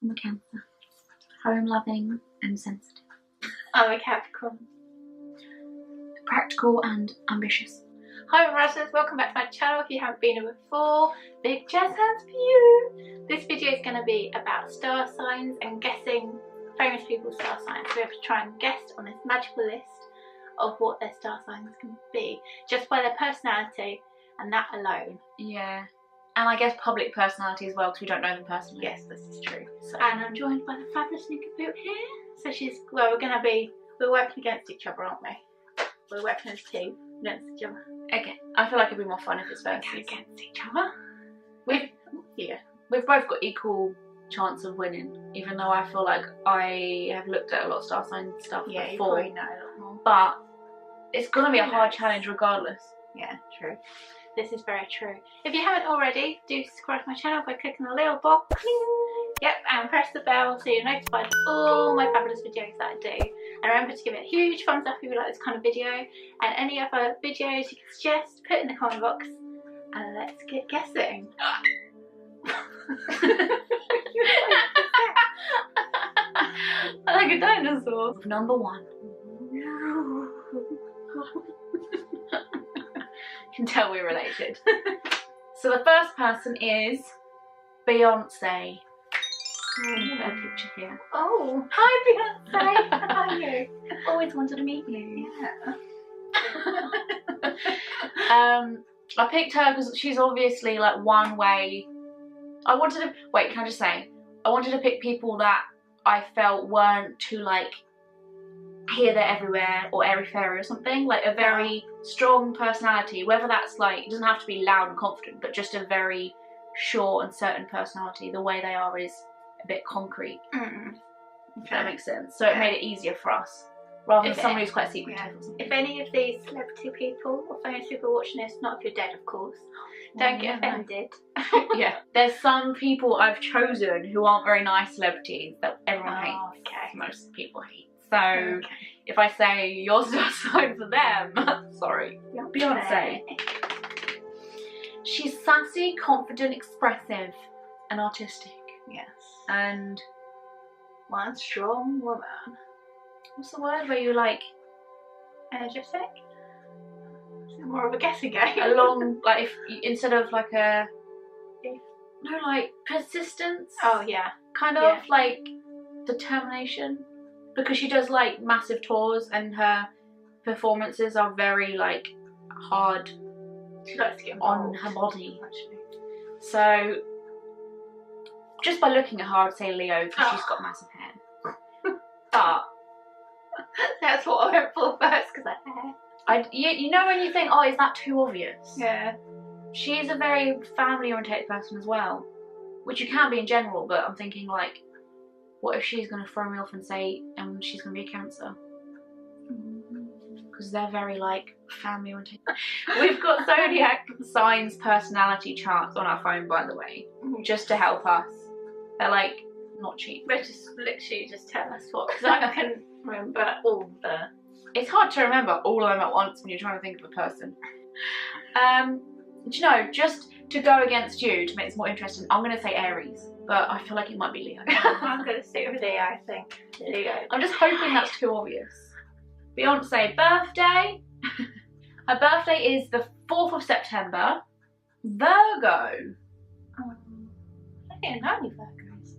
I'm a Cancer. Home-loving and sensitive. I'm a Capricorn. Practical and ambitious. Hi Russians, welcome back to my channel. If you haven't been here before, big jazz hands for you. This video is going to be about star signs and guessing famous people's star signs. So we have to try and guess on this magical list of what their star signs can be, just by their personality and that alone. Yeah. And I guess public personality as well, because we don't know them personally. Yes, this is true. So. And I'm joined by the fabulous Nicopoot here. So we're working against each other, aren't we? We're working as a team against each other. Okay. I feel like it'd be more fun if it's versus. Against each other. We've both got equal chance of winning, even though I feel like I have looked at a lot of star sign stuff before. You probably know a lot more. But it's gonna be a hard challenge regardless. Yeah, true. This is very true. If you haven't already, do subscribe to my channel by clicking the little box. Yep, and press the bell so you're notified of all my fabulous videos that I do. And remember to give it a huge thumbs up if you like this kind of video. And any other videos you can suggest, put in the comment box. And let's get guessing. Like a dinosaur. Number 1. Can tell we're related. So the first person is Beyonce. Put a picture here. Oh, hi Beyonce. How are you? Always wanted to meet you. Yeah. I picked her because she's obviously like one way. I wanted to pick people that I felt weren't too like here, there, everywhere, or airy fairy or something. Like a very strong personality, whether that's like, it doesn't have to be loud and confident, but just a very sure and certain personality. The way they are is a bit concrete. If that makes sense. So it made it easier for us, rather than someone who's quite secretive or something. If any of these celebrity people or famous people watching this, not if you're dead of course, don't get offended. Yeah, there's some people I've chosen who aren't very nice celebrities that everyone hates. Okay. Most people hate. So if I say your star sign for them, sorry, Beyonce. She's sassy, confident, expressive, and artistic. Yes. And one strong woman. What's the word where you like energetic? Is it more of a guessing game? Along, like if instead of like a like persistence. Oh yeah. Kind of like determination. Because she does like massive tours and her performances are very like hard. She likes to get on her body. Actually. So just by looking at her, I'd say Leo because she's got massive hair. But that's what I went for first because her hair. You know when you think, oh, is that too obvious? Yeah. She's a very family-oriented person as well, which you can be in general. But I'm thinking like, what if she's going to throw me off and say, she's going to be a Cancer? Because they're very like family oriented. We've got Zodiac signs personality charts on our phone, by the way, just to help us. They're like not cheap. But just literally just tell us what, because I can remember all the. It's hard to remember all of them at once when you're trying to think of a person. Do you know, just to go against you to make this more interesting, I'm going to say Aries, but I feel like it might be Leo. I'm going to stick with Leo, I think. Leo. I'm just hoping that's too obvious. Beyonce birthday. Her birthday is the 4th of September. Virgo. I didn't know any Virgos.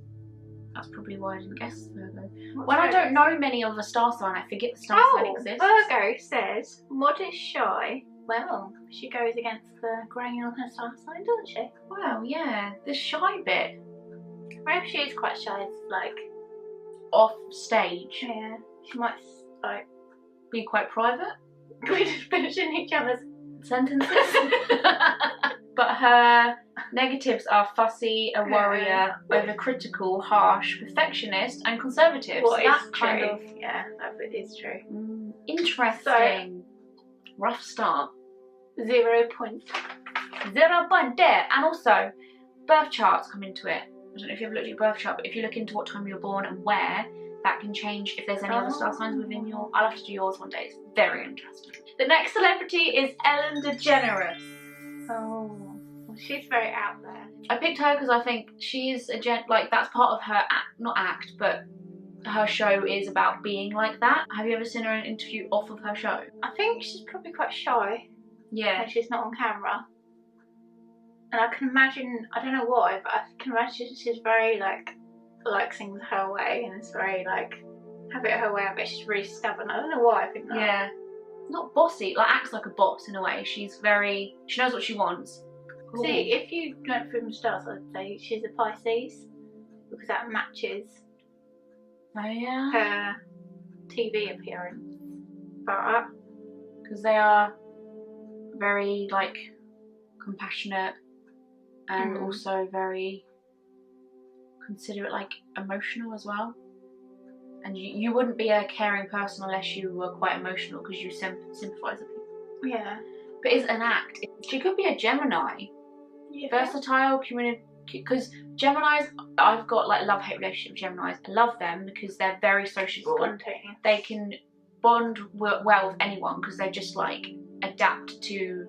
That's probably why I didn't guess Virgo. What's when Virgo? I don't know many of the star sign, I forget the star sign exists. Virgo says modest, shy. Well, she goes against the grain on her star sign, doesn't she? Well, yeah, the shy bit. Maybe she is quite shy, it's like off stage. Yeah, she might like be quite private. We're just finishing each other's sentences. But her negatives are fussy, a worrier, overcritical, harsh, perfectionist, and conservative. What so is that's kind true. of Yeah, that is true. Interesting. So, rough start. 0 point. 0 point there. And also, birth charts come into it. I don't know if you ever looked at your birth chart, but if you look into what time you were born and where, that can change if there's any other star signs within your. I'll have to do yours one day. It's very interesting. The next celebrity is Ellen DeGeneres. Oh, She's very out there. I picked her because I think she's like that's part of her not act, but her show is about being like that. Have you ever seen her in an interview off of her show? I think she's probably quite shy. Yeah. When she's not on camera. And I can imagine, I don't know why, but I can imagine she's very like things her way, and it's very like have it her way. I bet she's really stubborn. I don't know why I think that. Yeah. Not bossy, like acts like a boss in a way. She knows what she wants. Ooh. See, if you went through the stars, I'd say she's a Pisces, because that matches her TV appearance. But because they are very like compassionate and also very considerate, like emotional as well. And you wouldn't be a caring person unless you were quite emotional, because you sympathise with people. Yeah. But it's an act. She could be a Gemini. Yeah. Versatile, because Geminis, I've got like love-hate relationship with Geminis. I love them because they're very sociable. Spontaneous. They can bond well with anyone because they just like adapt to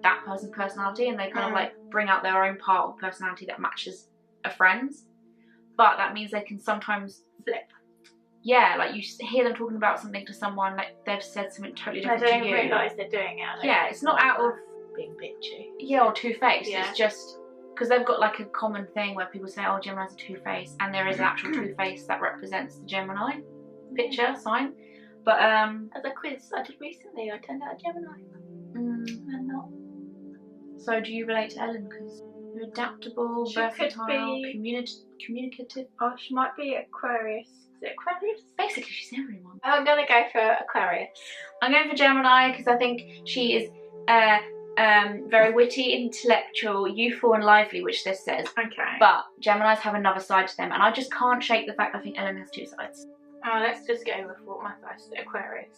that person's personality, and they kind of like bring out their own part of personality that matches a friend's. But that means they can sometimes flip. Yeah, like you hear them talking about something to someone, like they've said something totally different to you. They don't realise they're doing it. Yeah, it's not out of being bitchy. Yeah, or two-faced. Yeah. It's just because they've got like a common thing where people say, oh, Gemini's a two-faced, and there is an actual two-face that represents the Gemini picture, sign. But as a quiz I did recently, I turned out a Gemini. And not. So do you relate to Ellen? Because you're adaptable, versatile, communicative. Oh, she might be Aquarius. Is it Aquarius? Basically, she's everyone. I'm gonna go for Aquarius. I'm going for Gemini because I think she is very witty, intellectual, youthful and lively, which this says. Okay. But Geminis have another side to them, and I just can't shake the fact I think Ellen has two sides. Oh, let's just go with what my first Aquarius.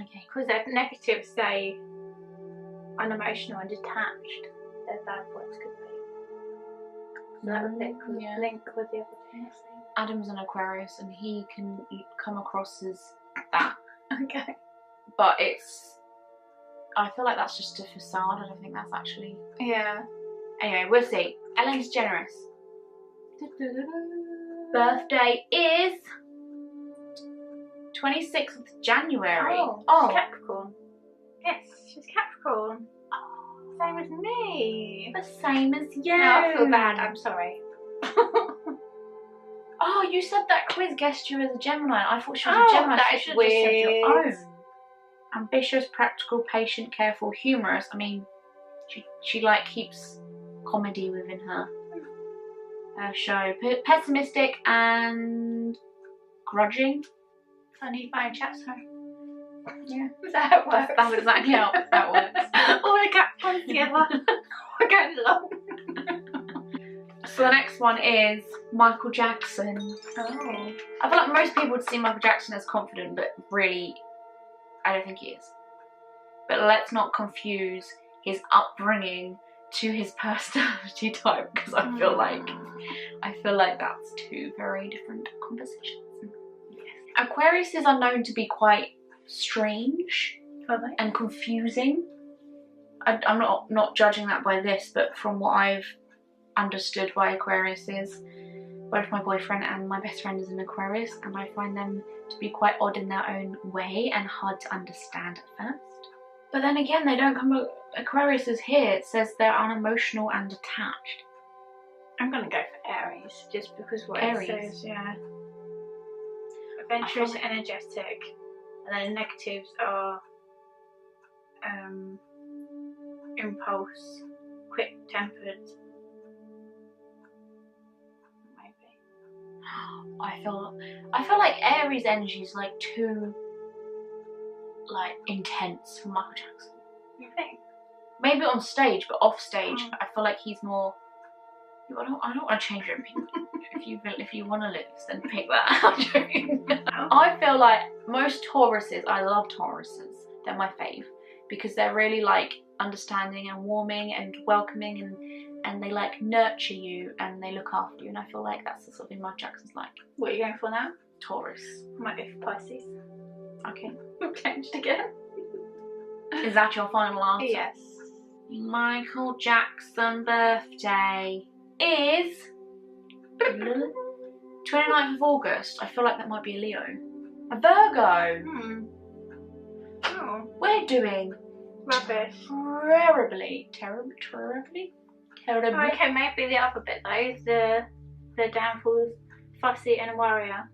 Okay. Because their negatives say unemotional and detached. Their bad points could be. So that would link with the other things. Adam's an Aquarius and he can come across as that. Okay. But I feel like that's just a facade. I don't think that's actually... Yeah. Anyway, we'll see. Ellen's generous. Birthday is 26th of January. Oh, Capricorn. Yes, she's Capricorn. Oh, same as me. The same as you. No, I feel bad. I'm sorry. Oh, you said that quiz guessed you as a Gemini. I thought she was a Gemini. That is weird. Just said your own. Ambitious, practical, patient, careful, humorous. I mean, she like keeps comedy within her show. Pessimistic and grudging. I need my own chapter. Yeah. Is that how it works? That's exactly how that works. All the Capricorns together. We're going along. So the next one is Michael Jackson. Oh. I feel like most people would see Michael Jackson as confident, but really, I don't think he is. But let's not confuse his upbringing to his personality type, because I feel like that's two very different conversations. Yes. Aquariuses are known to be quite strange and confusing. I'm not judging that by this, but from what I've understood by Aquariuses, both my boyfriend and my best friend is an Aquarius, and I find them to be quite odd in their own way and hard to understand at first. But then again, they don't come. Aquariuses here, it says they're unemotional and detached. I'm gonna go for Aries, just because what Aries. It says, yeah. Adventurous, energetic, and then negatives are impulse, quick-tempered. I feel like Aries energy is like too intense for Michael Jackson. You think? Maybe on stage, but off stage, I feel like he's more. I don't want to change your opinion. if you want to lose, then pick that. I feel like most Tauruses, I love Tauruses. They're my fave because they're really like understanding and warming and welcoming, and they like nurture you and they look after you, and I feel like that's the sort of thing Michael Jackson's like. What are you going for now? Taurus. I might go for Pisces. Okay. We've changed again. Is that your final answer? Yes. Michael Jackson birthday is 29th of August. I feel like that might be a Leo. A Virgo. Oh, We're doing rubbish. terribly. Okay, maybe the other bit though. The downfalls, fussy and a warrior.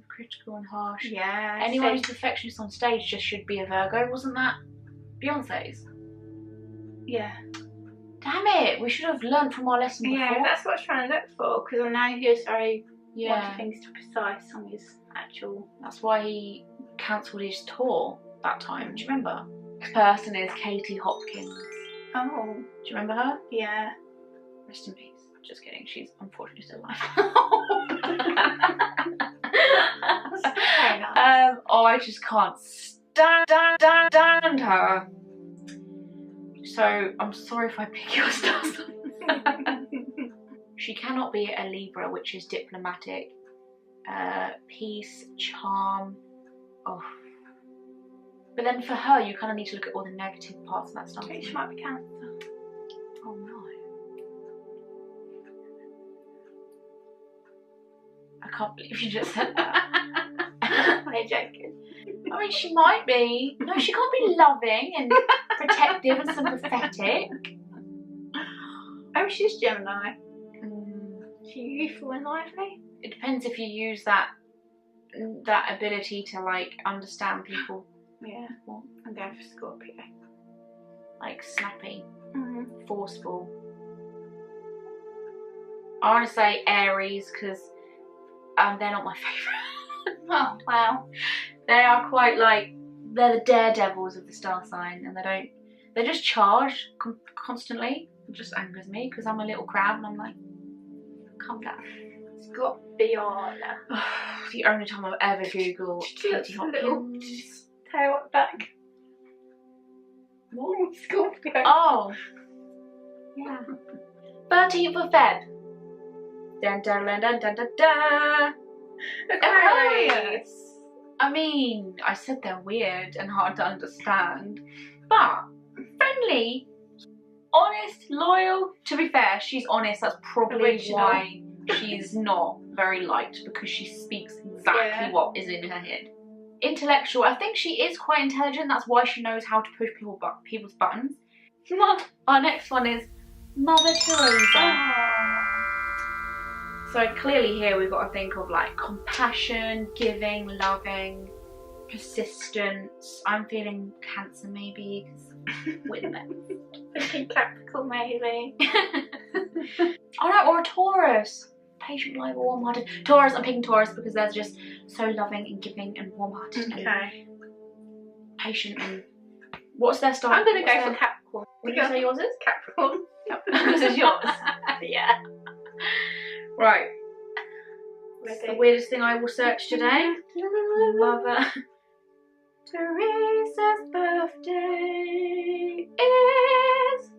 Critical and harsh. Yeah. Anyone who's perfectionist on stage just should be a Virgo. Wasn't that Beyonce's? Yeah. Damn it! We should have learnt from our lesson before. Yeah, that's what I was trying to look for, because I know he was very Yeah. wanting things to precise on his actual. That's why he cancelled his tour that time. Do you remember? This person is Katie Hopkins. Oh. Do you remember her? Yeah. Rest in peace. Just kidding. She's unfortunately still alive. Very nice. Oh, I just can't stand her. So I'm sorry if I pick your star sign. She cannot be a Libra, which is diplomatic, peace, charm. Oh. But then for her, you kind of need to look at all the negative parts of that stuff. She might be Cancer. Oh no. I can't believe you just said that. I'm joking. I mean, she might be. No, she can't be loving and protective and sympathetic. Oh, she's Gemini. She's youthful and lively. It depends if you use that ability to like understand people. Yeah. Well, I'm going for Scorpio. like snappy, forceful. I want to say Aries because they're not my favourite. Oh, wow. They are quite like, they're the daredevils of the star sign, and they're just charged constantly. It just angers me because I'm a little crab and I'm like, calm down. Scorpio. The only time I've ever googled Katie Hopkins. Tail at the back. What? Scorpio. Oh, Yeah. 13th of Feb. Dun dun dun dun dun dun dun. Aquarius. I mean, I said they're weird and hard to understand, but friendly, honest, loyal. To be fair, she's honest. That's probably Original. why she's not very liked, because she speaks exactly what is in her head. Intellectual. I think she is quite intelligent. That's why she knows how to push people's buttons. Our next one is Mother Teresa. So clearly here we've got to think of like compassion, giving, loving, persistence. I'm feeling Cancer maybe, because we're there. Thinking Capricorn maybe. Oh no, or a Taurus. Patient, reliable, warm-hearted. Taurus, I'm picking Taurus because they're just so loving and giving and warm-hearted and patient and... What's their style? I'm going to go for Capricorn. What did you say yours is? Capricorn. This is yours. Yeah. Right. Ready? The weirdest thing I will search today. Mother Teresa's birthday is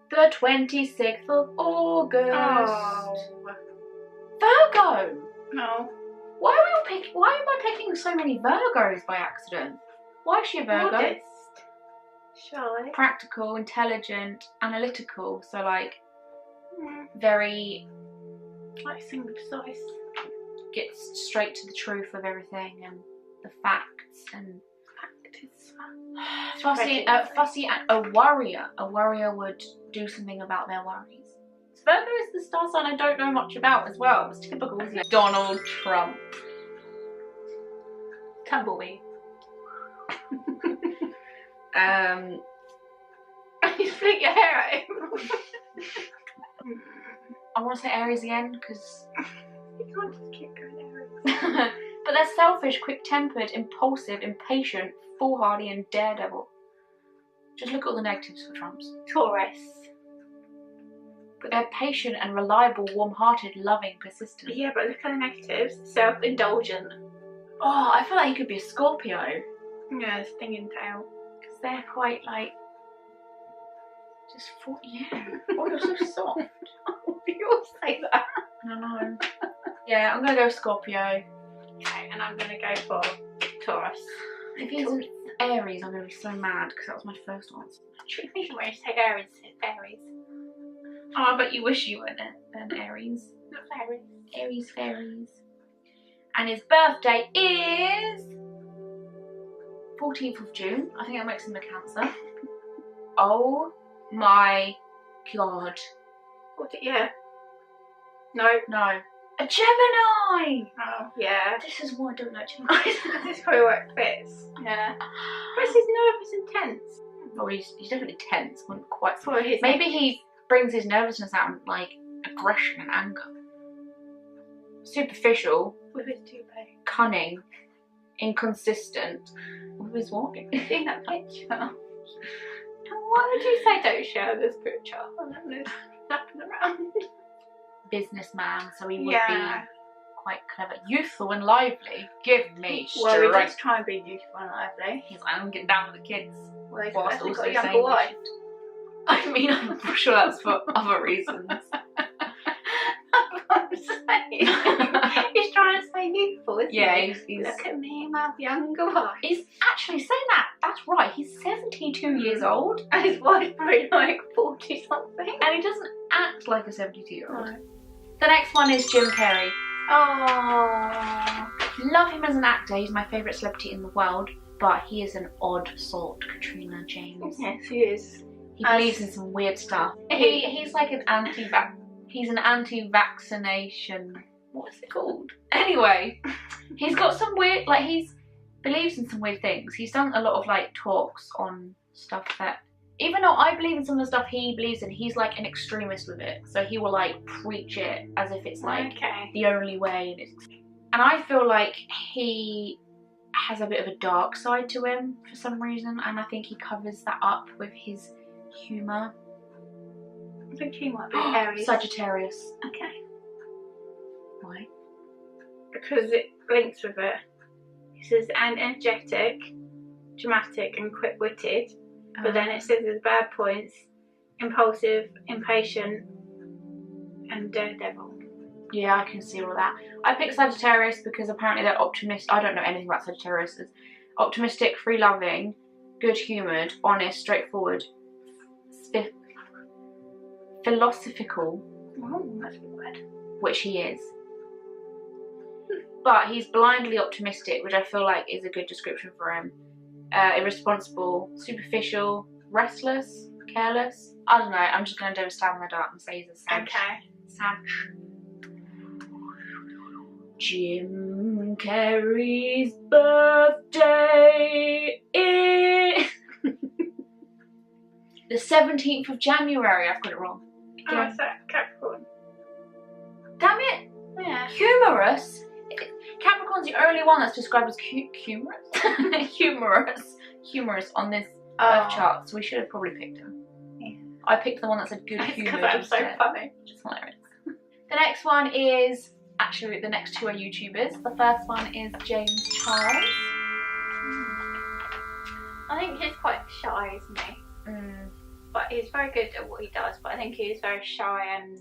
the 26th of August. Oh. Virgo. No. Why am I picking so many Virgos by accident? Why is she a Virgo? Modest. Shy. Practical, intelligent, analytical. So like very Like something precise. gets straight to the truth of everything and the facts and fussy and a warrior. A warrior would do something about their worries. Virgo is the star sign I don't know much about as well. It's typical, isn't it? Donald Trump. Tumbleweed. You flick your hair at him. I want to say Aries again because You can't just keep going Aries. but they're selfish, quick-tempered, impulsive, impatient, foolhardy and daredevil. Just look at all the negatives for Trumps. Taurus. But they're patient and reliable, warm-hearted, loving, persistent. Yeah, but look at the negatives. Self-indulgent. Oh, I feel like he could be a Scorpio. Yeah, stinging tail. Because they're quite like... just yeah. Oh, you're so soft. You all say that. I know. Yeah, I'm going to go Scorpio. Okay, and I'm going to go for Taurus. If he's an Aries, I'm going to be so mad because that was my first answer. Should we when you say Aries, it's Aries. Oh, I bet you wish you were an Aries. Not fairies. Aries fairies. And his birthday is 14th of June. I think that makes him a Cancer. Oh my god. Yeah. No. No. A Gemini! Oh, yeah. This is why I don't like Geminis. This is probably where it fits. Yeah. Chris is nervous and tense. Oh, he's definitely tense. Wouldn't quite. For his Maybe he brings his nervousness out in like aggression and anger. Superficial. With his toupee. Cunning. Inconsistent. With his what? You seen that picture? Why would you say don't share this picture? And then there's flapping around. Businessman, so he would be quite clever. Youthful and lively. Give me Well, he strength. does try and be youthful and lively. He's like, I'm getting down with the kids. Well, he's Whilst actually also got a younger saying wife. I mean, I'm sure that's for other reasons. I'm saying. He's trying to say youthful, isn't he? He's Look at me, my younger wife. He's actually saying that. That's right. He's 72 years old. And his wife's probably like 40 something. And he doesn't act like a 72-year-old. No. The next one is Jim Carrey. Oh. Love him as an actor. He's my favourite celebrity in the world. But he is an odd sort, Katrina James. Yes, he is. He believes in some weird stuff. He's like an anti-vaccination. What is it called? Anyway, he's got some weird, like he believes in some weird things. He's done a lot of like talks on stuff that, even though I believe in some of the stuff he believes in, he's like an extremist with it. So he will like preach it as if it's like the only way. And I feel like he has a bit of a dark side to him for some reason, and I think he covers that up with his humour. I think he might be Aries. Sagittarius. Okay. Why? Because it links with it. He says energetic, dramatic and quick-witted. But then it says his bad points: impulsive, impatient and daredevil. Yeah, I can see all that. I picked Sagittarius because apparently they're optimistic. I don't know anything about Sagittarius. Optimistic, free-loving, good-humoured, honest, straightforward, philosophical. Oh, that's a good word. Which he is. But he's blindly optimistic, which I feel like is a good description for him. Irresponsible, superficial, restless, careless. I don't know, I'm just going to do a stab in the dark and say he's a Sag. Okay. Sag. Jim Carrey's birthday is the 17th of January. I've got it wrong. Oh, it's that Capricorn. Damn it! Yeah. Humorous. Capricorn's the only one that's described as humorous. humorous on this birth chart, so we should have probably picked him. Yeah. I picked the one that said good humour. Because I'm so funny. Which is hilarious. The next one is, actually the next two are YouTubers. The first one is James Charles. I think he's quite shy, isn't he? But he's very good at what he does, but I think he is very shy, and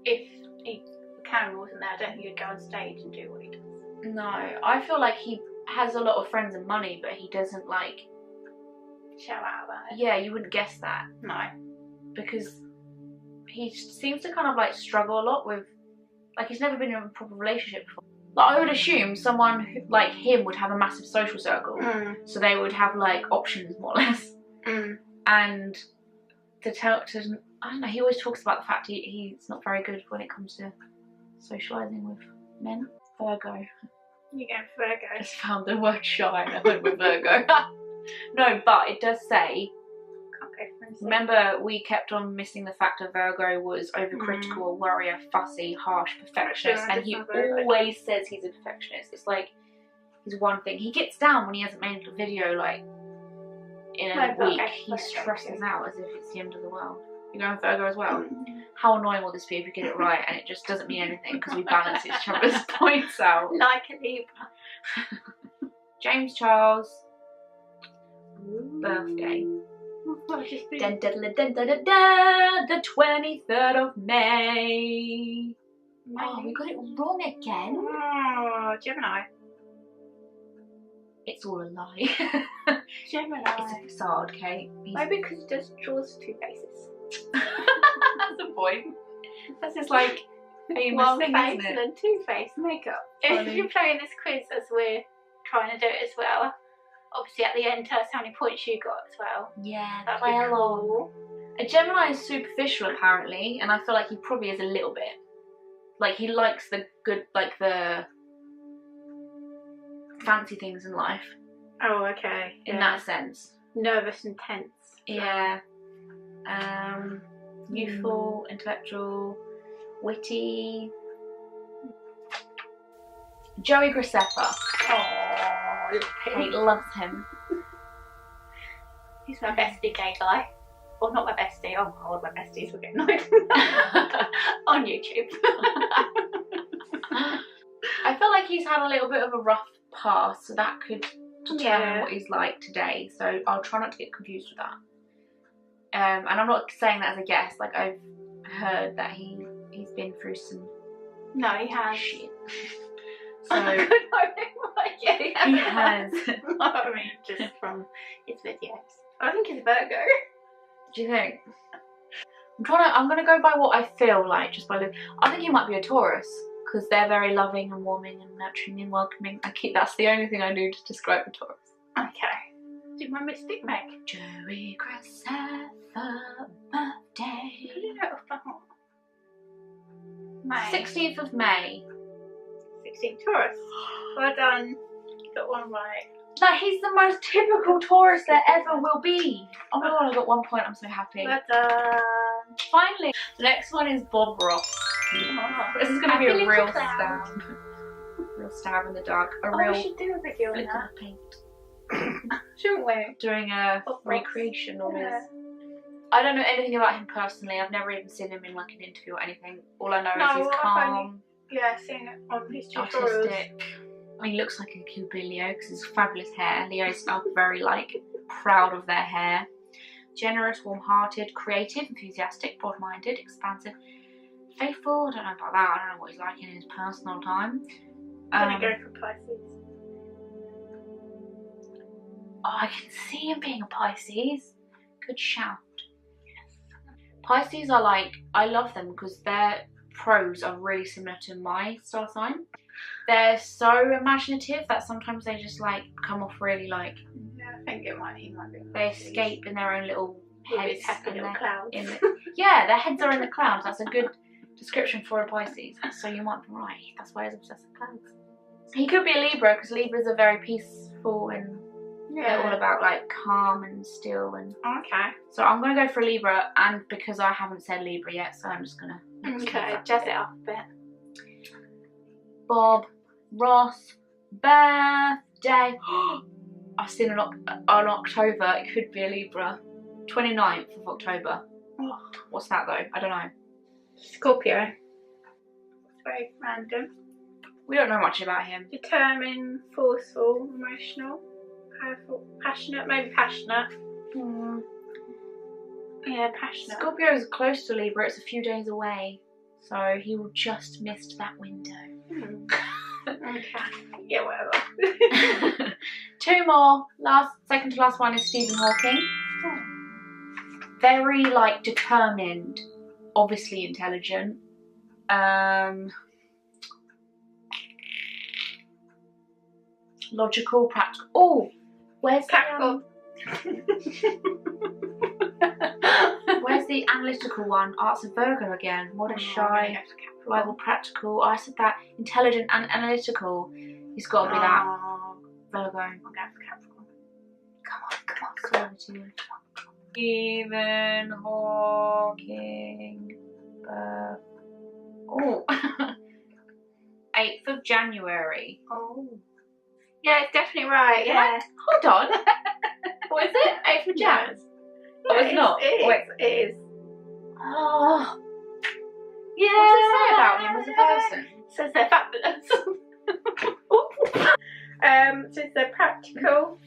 if the camera wasn't there, I don't think he'd go on stage and do what he does. No, I feel like he has a lot of friends and money, but he doesn't like shout out about it. Yeah, you wouldn't guess that. No. Because he seems to kind of like struggle a lot with, like he's never been in a proper relationship before. Like I would assume someone who, like him would have a massive social circle, so they would have like options more or less. And I don't know, he always talks about the fact he's not very good when it comes to socialising with men. Virgo. You go for Virgo. I just found the word shy and I went with Virgo. No, but it does say, remember we kept on missing the fact that Virgo was overcritical, a worrier, fussy, harsh, perfectionist, and he always says he's a perfectionist. It's like his one thing. He gets down when he hasn't made a video like in a week. He stresses out as if it's the end of the world. You're going Virgo as well? How annoying will this be if you get it right and it just doesn't mean anything because we balance each other's points out? Like a Libra. James Charles. Birthday. Dun, dun, dun, dun, dun, dun, dun, the 23rd of May. Oh, we got it wrong again. Oh, Gemini. it's all a lie. Gemini. It's a facade, Kate. Maybe because he just draws two faces. That's the point. That's just like famous One thing, face isn't and it? then two face makeup. Funny. If you're playing this quiz as we're trying to do it as well, obviously at the end tell us how many points you got as well. Yeah, That'd play be along. cool. A Gemini is superficial apparently, and I feel like he probably is a little bit. Like he likes the good, like the fancy things in life. Oh, okay. In that sense. Nervous and tense. Yeah. Youthful, intellectual, witty. Joey Graceffa. Oh, Kate loves him. he's my bestie gay guy. Well, not my bestie. Oh my god, my besties will get annoyed. On YouTube. I feel like he's had a little bit of a rough past, so that could determine what he's like today. So I'll try not to get confused with that. And I'm not saying that as a guess. Like I've heard that he's been through some No, he has. shit. So yeah, he has. I mean, just from his videos. I think he's a Virgo. Do you think? I'm gonna go by what I feel like, just by look. I think he might be a Taurus because they're very loving and warming and nurturing and welcoming. That's the only thing I knew to describe a Taurus. Okay. Do my mystic Meg. Joey Graceffa birthday. Who do you know off by heart? May. 16th of May. 16 Taurus. Well done. You got one right. Like, he's the most typical Taurus there ever will be. Oh my god, I got 1 point. I'm so happy. Well done. Finally, the next one is Bob Ross. Oh. This is going to be a Happy real little cloud. stab. Real stab in the dark. A Oh, real we should do a video on flick that. of paint. Shouldn't we? Doing a Bob Ross. recreation of Yeah. his. I don't know anything about him personally. I've never even seen him in like an interview or anything. All I know is he's I've calm, Yeah, seeing it on his tutorials. artistic. I mean, he looks like a cute Leo because he's fabulous hair. Leos are very like proud of their hair. Generous, warm-hearted, creative, enthusiastic, broad-minded, expansive, faithful. I don't know about that. I don't know what he's like in his personal time. I'm gonna go for Pisces. Oh, I can see him being a Pisces. Good shout. Yes. Pisces are like, I love them because their pros are really similar to my star sign. They're so imaginative that sometimes they just like come off really like, Yeah, I think he might be. they escape in their own little With heads. his happy and little their- clouds. in the- yeah, their heads are in the clouds. That's a good description for a Pisces. So you might be right. That's why he's obsessed with clouds. He could be a Libra because Libras are very peaceful and they're all about like calm and still and. Okay. So I'm gonna go for Libra, and because I haven't said Libra yet, so I'm just gonna. Okay, jazz it up a bit. Bob Ross birthday. I've seen on October. It could be a Libra. 29th of October. Oh. What's that though? I don't know. Scorpio. It's very random. We don't know much about him. Determined, forceful, emotional, powerful, passionate, maybe passionate. Yeah, passionate. Scorpio is close to Libra. It's a few days away, so he will just missed that window. Okay. Yeah, whatever. Two more. Second to last one is Stephen Hawking. Very like determined, obviously intelligent. Logical, practical. Oh, where's Practical. where's the analytical one? Oh, it's a Virgo again. What a shy, rival, practical. Oh, I said that. Intelligent and analytical. He's got to be that Virgo. I'm going for Capricorn. Come on. Stephen Hawking. Oh. 8th of January. Oh. Yeah, it's definitely right. Yeah. Hold on. What is it? 8th of Jan? Oh, it's not. It is. Wait. It is. Oh. Yeah. What does it say about him as a person? It says they're fabulous. So they're practical,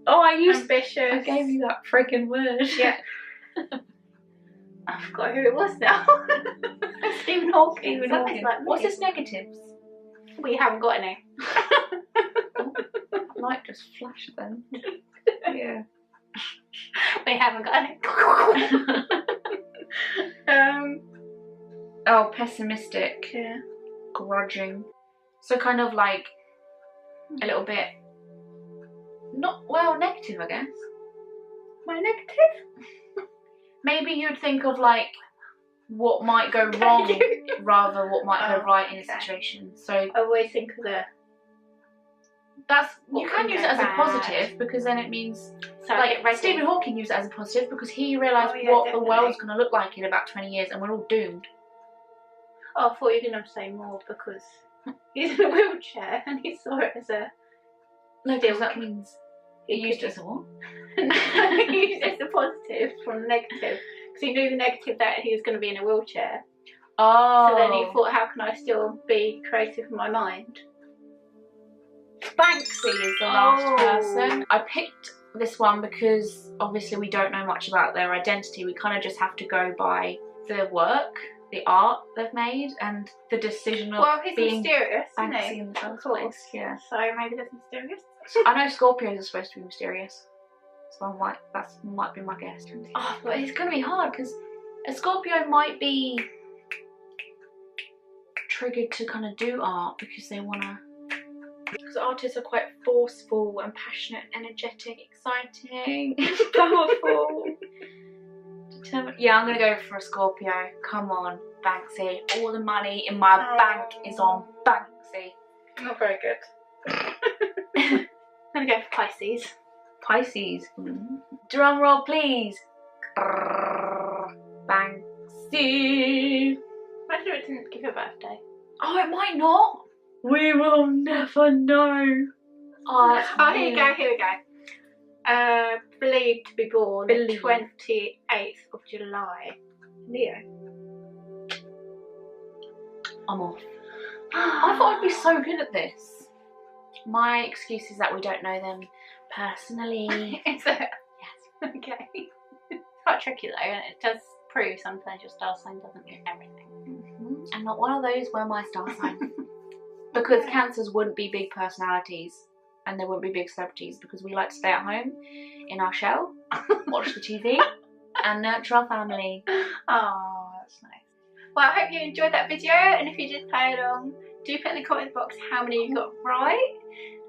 Oh, I ambitious. gave you that friggin' word. Yeah. I forgot who it was now. Stephen Hawking. Stephen Something Hawking. like What's me. his negatives? We haven't got any. What light just flashed then. Yeah. We haven't got any. Oh, pessimistic. Yeah. Grudging. So kind of like a little bit, not, well, negative, I guess. My negative? Maybe you'd think of like what might go wrong rather what might go right in a situation. So I always think of the... that's, you What can can use go it as a bad. positive, because then it means, So like Stephen Hawking used it as a positive because he realised what the world's going to look like in about 20 years and we're all doomed. Oh, I thought you were going to say more because he's in a wheelchair and he saw it as a... No, because that means he used it as a what? He used it as a positive from the negative because he knew the negative that he was going to be in a wheelchair. Oh. So then he thought, how can I still be creative in my mind? Banksy is the last person. I picked this one because obviously we don't know much about their identity. We kind of just have to go by the work, the art they've made, and the decision of Well, he's being mysterious, isn't Banksy he? in the first Of course. place. Yeah. So maybe that's mysterious. I know Scorpios are supposed to be mysterious, so that might be my guess. Oh, but it's going to be hard because a Scorpio might be triggered to kind of do art because they want to. Because artists are quite forceful and passionate, energetic, exciting, powerful, determined. Yeah, I'm going to go for a Scorpio. Come on, Banksy. All the money in my bank is on Banksy. Not very good. I'm going to go for Pisces. Pisces. Drum roll, please. Banksy. Imagine it didn't give you a birthday. Oh, it might not. We will never know. Oh, that's here we go. Believed to be born the 28th of July. Leo. I'm off. I thought I'd be so good at this. My excuse is that we don't know them personally. Is it? Yes. Okay. It's quite tricky though, and it does prove sometimes your star sign doesn't mean everything. I'm not one of those where my star sign. Because Cancers wouldn't be big personalities and they wouldn't be big celebrities because we like to stay at home in our shell, watch the TV and nurture our family. Oh, that's nice. Well, I hope you enjoyed that video, and if you did play along, do put in the comment box how many you got right.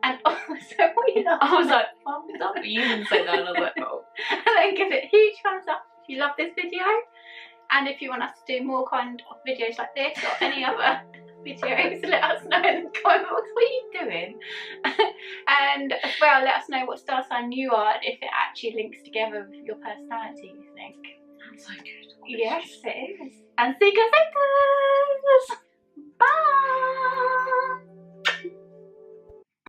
And also, what you know, I was like, thumbs up, but you didn't say that, and I was like, oh. And then give it a huge thumbs up if you love this video. And if you want us to do more kind of videos like this or any other videos, let us know in the comment box. What are you doing? And as well, let us know what star sign you are and if it actually links together with your personality, you think. That's so good. Yes, it is. And see you guys later.